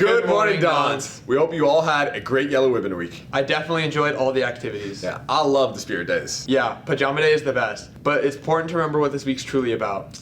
Good morning, Dons. We hope you all had a great Yellow Ribbon Week. I definitely enjoyed all the activities. Yeah, I love the Spirit Days. Yeah, Pajama Day is the best, but it's important to remember what this week's truly about.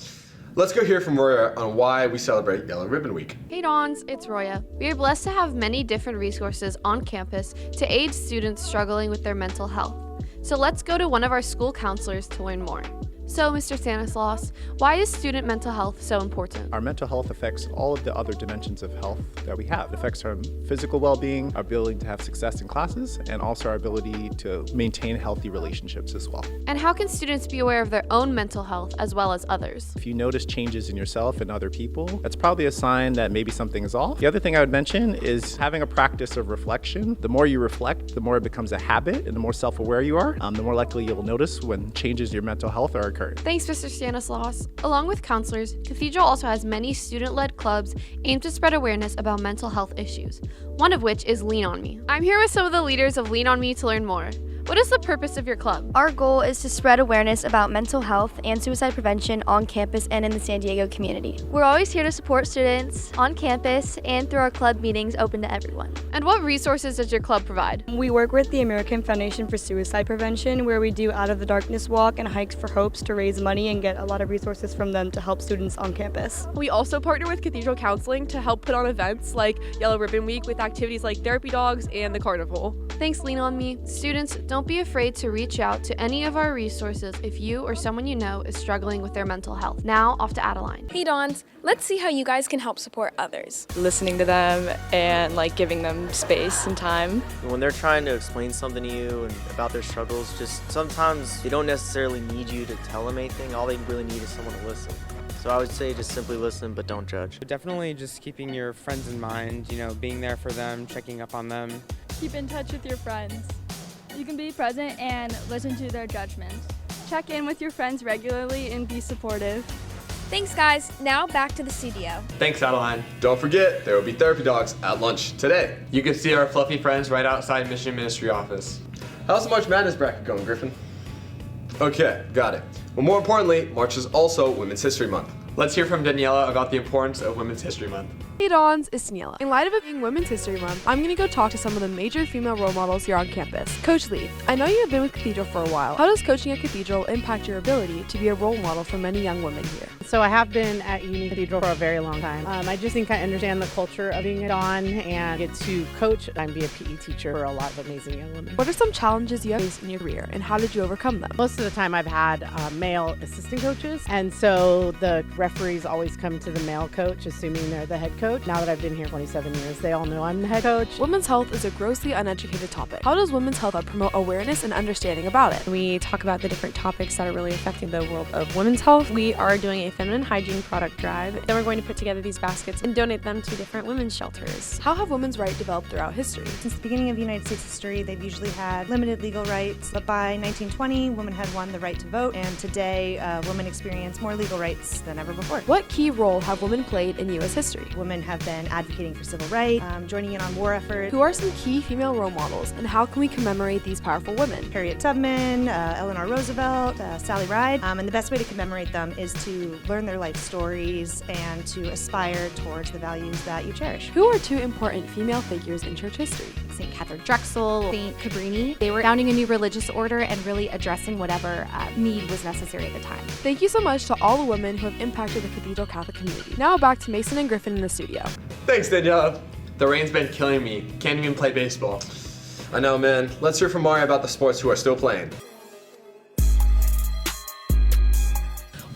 Let's go hear from Roya on why we celebrate Yellow Ribbon Week. Hey Dons, it's Roya. We are blessed to have many different resources on campus to aid students struggling with their mental health. So let's go to one of our school counselors to learn more. So, Mr. Stanislaus, why is student mental health so important? Our mental health affects all of the other dimensions of health that we have. It affects our physical well-being, our ability to have success in classes, and also our ability to maintain healthy relationships as well. And how can students be aware of their own mental health as well as others? If you notice changes in yourself and other people, that's probably a sign that maybe something is off. The other thing I would mention is having a practice of reflection. The more you reflect, the more it becomes a habit, and the more self-aware you are, the more likely you'll notice when changes in your mental health are occurring. Thanks, Mr. Stanislaus. Along with counselors, Cathedral also has many student-led clubs aimed to spread awareness about mental health issues, one of which is Lean On Me. I'm here with some of the leaders of Lean On Me to learn more. What is the purpose of your club? Our goal is to spread awareness about mental health and suicide prevention on campus and in the San Diego community. We're always here to support students on campus and through our club meetings open to everyone. And what resources does your club provide? We work with the American Foundation for Suicide Prevention, where we do Out of the Darkness Walk and Hikes for Hopes to raise money and get a lot of resources from them to help students on campus. We also partner with Cathedral Counseling to help put on events like Yellow Ribbon Week with activities like therapy dogs and the carnival. Thanks, Lean On Me. Students, don't be afraid to reach out to any of our resources if you or someone you know is struggling with their mental health. Now, off to Adeline. Hey Dons, let's see how you guys can help support others. Listening to them and giving them space and time. When they're trying to explain something to you and about their struggles, just sometimes they don't necessarily need you to tell them anything. All they really need is someone to listen. So I would say just simply listen, but don't judge. Definitely just keeping your friends in mind, being there for them, checking up on them. Keep in touch with your friends. You can be present and listen to their judgments. Check in with your friends regularly and be supportive. Thanks guys, now back to the studio. Thanks, Adeline. Don't forget, there will be therapy dogs at lunch today. You can see our fluffy friends right outside Mission Ministry office. How's the March Madness bracket going, Griffin? Okay, got it. Well, more importantly, March is also Women's History Month. Let's hear from Daniela about the importance of Women's History Month. Hey Dons, it's Daniela. In light of it being Women's History Month, I'm going to go talk to some of the major female role models here on campus. Coach Lee, I know you have been with Cathedral for a while. How does coaching at Cathedral impact your ability to be a role model for many young women here? So I have been at Uni Cathedral for a very long time. I just think I understand the culture of being a Don and get to coach and be a PE teacher for a lot of amazing young women. What are some challenges you have faced in your career and how did you overcome them? Most of the time I've had male assistant coaches, and so the referees always come to the male coach assuming they're the head coach. Now that I've been here 27 years, they all know I'm the head coach. Women's health is a grossly uneducated topic. How does women's health promote awareness and understanding about it? We talk about the different topics that are really affecting the world of women's health. We are doing a feminine hygiene product drive. Then we're going to put together these baskets and donate them to different women's shelters. How have women's rights developed throughout history? Since the beginning of United States history, they've usually had limited legal rights, but by 1920, women had won the right to vote, and today, women experience more legal rights than ever before. What key role have women played in U.S. history? Women have been advocating for civil rights, joining in on war efforts. Who are some key female role models, and how can we commemorate these powerful women? Harriet Tubman, Eleanor Roosevelt, Sally Ride, and the best way to commemorate them is to learn their life stories and to aspire towards the values that you cherish. Who are two important female figures in church history? St. Catherine Drexel, St. Cabrini. They were founding a new religious order and really addressing whatever need was necessary at the time. Thank you so much to all the women who have impacted the Cathedral Catholic community. Now back to Mason and Griffin in the studio. Thanks, Daniela. The rain's been killing me. Can't even play baseball. I know, man. Let's hear from Mari about the sports who are still playing.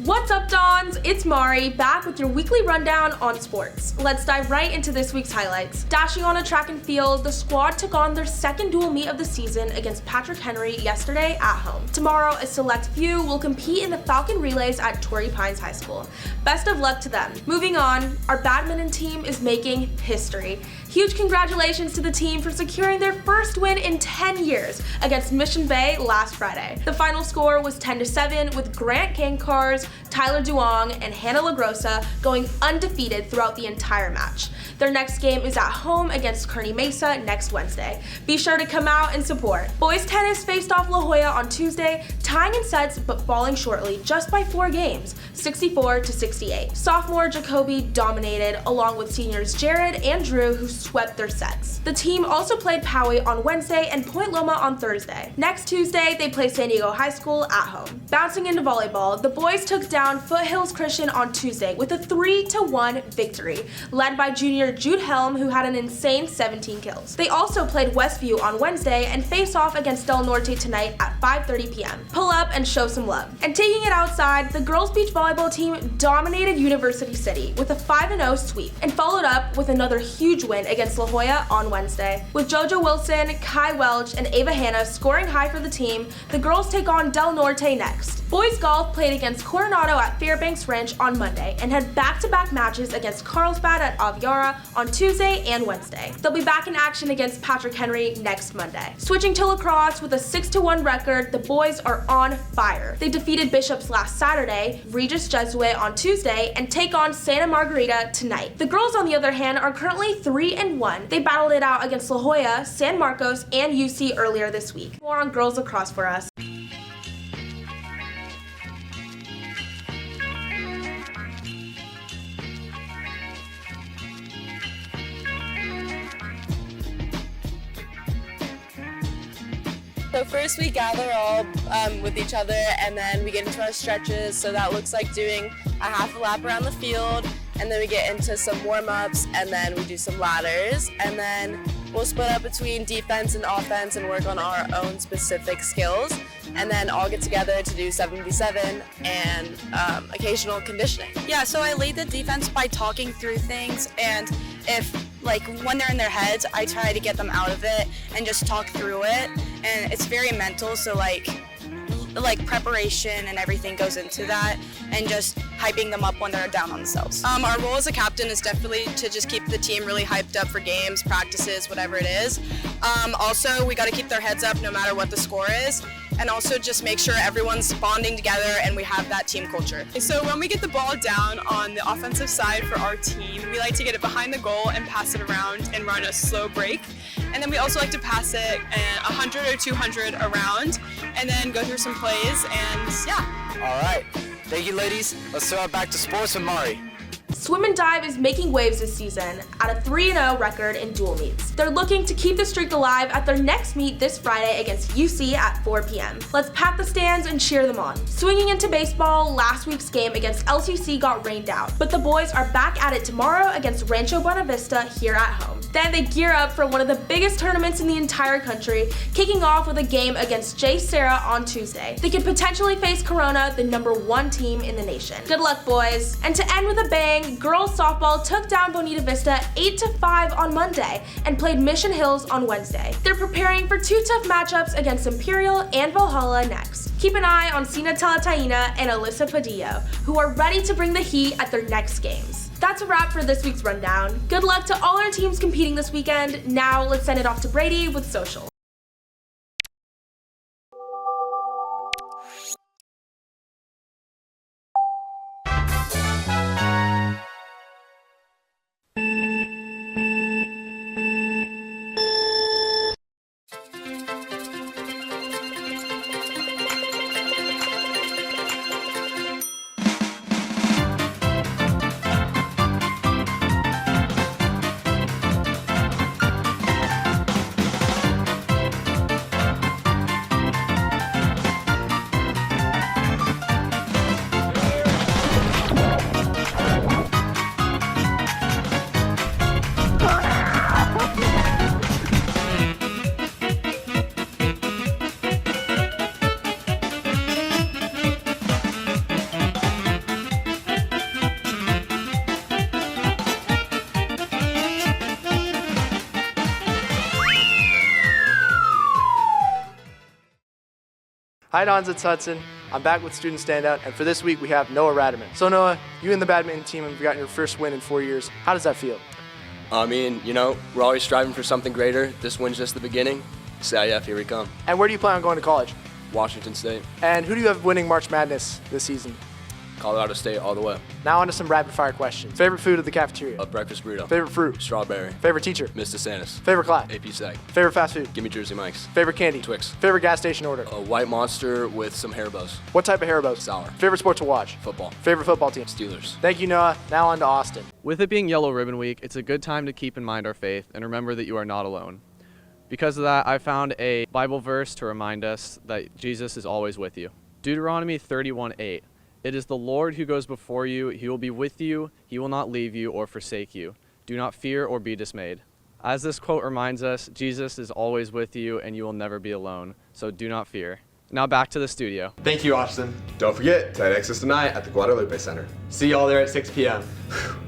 What's up, Dons? It's Mari, back with your weekly rundown on sports. Let's dive right into this week's highlights. Dashing on a track and field, the squad took on their second dual meet of the season against Patrick Henry yesterday at home. Tomorrow, a select few will compete in the Falcon Relays at Torrey Pines High School. Best of luck to them. Moving on, our badminton team is making history. Huge congratulations to the team for securing their first win in 10 years against Mission Bay last Friday. The final score was 10-7 with Grant Kankars, Tyler Duong, and Hannah LaGrossa going undefeated throughout the entire match. Their next game is at home against Kearney Mesa next Wednesday. Be sure to come out and support. Boys tennis faced off La Jolla on Tuesday, tying in sets but falling shortly just by 4 games, 64-68. Sophomore Jacoby dominated, along with seniors Jared and Drew, who swept their sets. The team also played Poway on Wednesday and Point Loma on Thursday. Next Tuesday, they play San Diego High School at home. Bouncing into volleyball, the boys took down Foothills Christian on Tuesday with a 3-1 victory, led by junior Jude Helm, who had an insane 17 kills. They also played Westview on Wednesday and face off against Del Norte tonight at 5:30 p.m. Pull up and show some love. And taking it outside, the girls beach volleyball team dominated University City with a 5-0 sweep and followed up with another huge win against La Jolla on Wednesday. With JoJo Wilson, Kai Welch, and Ava Hanna scoring high for the team, the girls take on Del Norte next. Boys golf played against Coronado at Fairbanks Ranch on Monday and had back-to-back matches against Carlsbad at Aviara on Tuesday and Wednesday. They'll be back in action against Patrick Henry next Monday. Switching to lacrosse, with a 6-1 record, the boys are on fire. They defeated Bishops last Saturday, Regis Jesuit on Tuesday, and take on Santa Margarita tonight. The girls, on the other hand, are currently 3-1. They battled it out against La Jolla, San Marcos, and UC earlier this week. More on girls lacrosse for us. So first we gather all with each other, and then we get into our stretches. So that looks like doing a half a lap around the field, and then we get into some warm-ups, and then we do some ladders, and then we'll split up between defense and offense and work on our own specific skills, and then all get together to do 7v7 and occasional conditioning. Yeah, so I lead the defense by talking through things, and when they're in their heads, I try to get them out of it and just talk through it. And it's very mental, so like preparation and everything goes into that, and just hyping them up when they're down on themselves. Our role as a captain is definitely to just keep the team really hyped up for games, practices, whatever it is. Also, we got to keep their heads up no matter what the score is, and also just make sure everyone's bonding together and we have that team culture. So when we get the ball down on the offensive side for our team, we like to get it behind the goal and pass it around and run a slow break. And then we also like to pass it 100 or 200 around, and then go through some plays, and yeah. All right. Thank you, ladies. Let's throw it back to sports with Mari. Swim and Dive is making waves this season at a 3-0 record in dual meets. They're looking to keep the streak alive at their next meet this Friday against UC at 4 p.m. Let's pat the stands and cheer them on. Swinging into baseball, last week's game against LCC got rained out, but the boys are back at it tomorrow against Rancho Buena Vista here at home. Then they gear up for one of the biggest tournaments in the entire country, kicking off with a game against J. Sarah on Tuesday. They could potentially face Corona, the #1 team in the nation. Good luck, boys. And to end with a bang, girls softball took down Bonita Vista 8-5 on Monday and played Mission Hills on Wednesday. They're preparing for 2 tough matchups against Imperial and Valhalla next. Keep an eye on Sina Talataina and Alyssa Padillo, who are ready to bring the heat at their next games. That's a wrap for this week's rundown. Good luck to all our teams competing this weekend. Now let's send it off to Brady with social. Hi Dons, it's Hudson. I'm back with Student Standout, and for this week we have Noah Radaman. So Noah, you and the badminton team have gotten your first win in 4 years. How does that feel? I mean, we're always striving for something greater. This one's just the beginning. CIF, here we come. And where do you plan on going to college? Washington State. And who do you have winning March Madness this season? Colorado State all the way. Now on to some rapid fire questions. Favorite food at the cafeteria? A breakfast burrito. Favorite fruit? Strawberry. Favorite teacher? Mr. Sanders. Favorite class? AP Sec. Favorite fast food? Give me Jersey Mike's. Favorite candy? Twix. Favorite gas station order? A white Monster with some Haribo's. What type of Haribo's? Sour. Favorite sport to watch? Football. Favorite football team? Steelers. Thank you, Noah. Now on to Austin. With it being Yellow Ribbon Week, it's a good time to keep in mind our faith and remember that you are not alone. Because of that, I found a Bible verse to remind us that Jesus is always with you. Deuteronomy 31:8. It is the Lord who goes before you. He will be with you. He will not leave you or forsake you. Do not fear or be dismayed. As this quote reminds us, Jesus is always with you and you will never be alone. So do not fear. Now back to the studio. Thank you, Austin. Don't forget, TEDx's tonight at the Guadalupe Center. See y'all there at 6 p.m.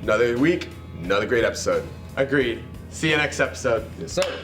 Another week, another great episode. Agreed. See you next episode. Yes, sir.